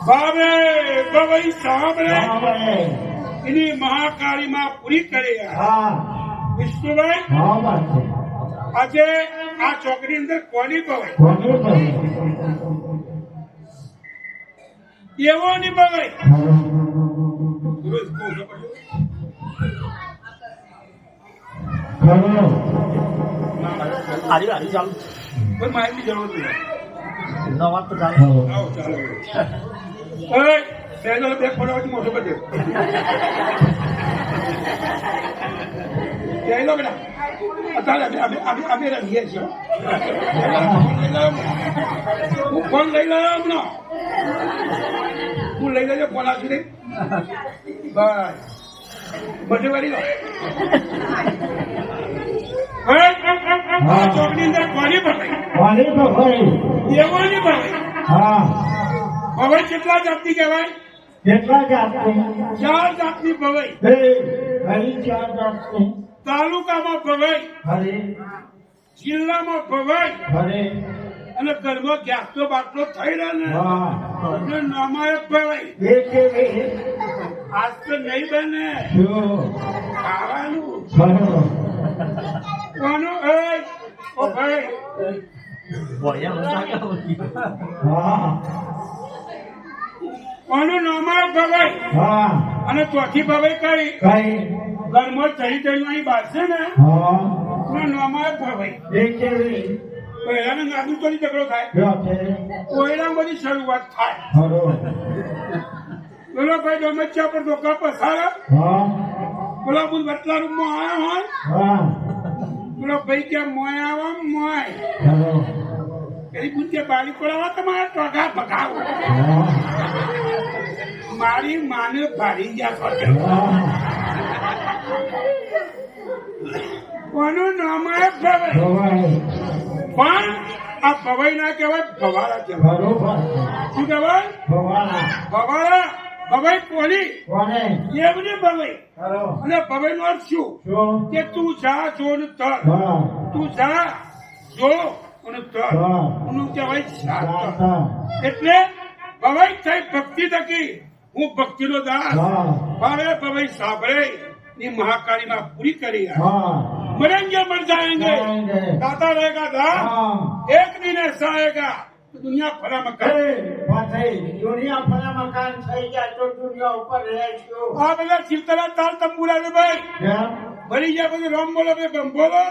બાબે ગવઈ સાંભળે એની મહાકાળી માં પૂરી કરે. વિષ્ણુભાઈ આજે આ ચોકડી અંદર કોની ભવાય એવો ની ભવાય માહિતી જરૂર નથી. વાત તો ચાલો ચાલો બે ફોટો મોટો બધે લો બેટા. અત્યારે અમે રહીએ છીએ. હું ફોન લઈ લો હમણાં. હું લઈ લેજો ફોન આપી દઈ. બસ બધે વાળી લો. ચોકની અંદર કોની ભવાય એવાની ભવાય. ભવાય કેટલા જાતની કહેવાય? ચાર જાતની ભવાય. તાલુકામાં ભવાય, જિલ્લામાં ભવાય અને ઘરમાં ગેસનો બાટલો થઈ રહ્યો ને નામાયક ભવાય. આજ તો નહીં બને ખાવાનું કોનું ભાઈ કોનું નામાયક ભવાય. અને ચોથી ભવાય કઈ ઘરમાં ચડી ચડી બાજશે ને નામાયક ભવાય. પહેલાને નાદુ તો ઝઘડો થાય, કોયડા બધી શરૂઆત થાય. પેલો ભાઈ ગમચ્યા પર ધોકા પસારે, પેલો બુધ બટલા રૂમમાં આવ્યો હોય, પેલો ભાઈ ક્યાં મોય આવા મોય પેલી બુધ કે બાળી પડાવા તમારા ટોકા ભગાવો. મારી માને ભારી ગયા કરે. કોનું નામાયક ભવાય. પણ આ ભવાઈ ના કહેવાય, ભવાળા કહેવાય. શું કહેવાય? ભવાળા. ભવાઈ કોની એમની ભવાઈ. અને ભવાઈ નો અર્થ શું કે તું જા જો ને તર. તું જા જો અને તર એનું કહેવાય. એટલે ભવાઈ થઈ ભક્તિ થકી હું ભક્તિનો દાસ. મારે ભવાઈ સાંભળે ની મહાકાળી માં પૂરી કરી. मरेंगे मर जाएंगे, दाता रहेगा दाम, एक दिन ऐसा आएगा दुनिया भरा मकान. दुनिया भरा मकान થઈ જાય તો દુનિયા ઉપર રહેશો. આ બધા ચિંતના તાલ તંબુરા ને ભાઈ ભરી ગયા. બધું રામ બોલો બે બમ બોલો.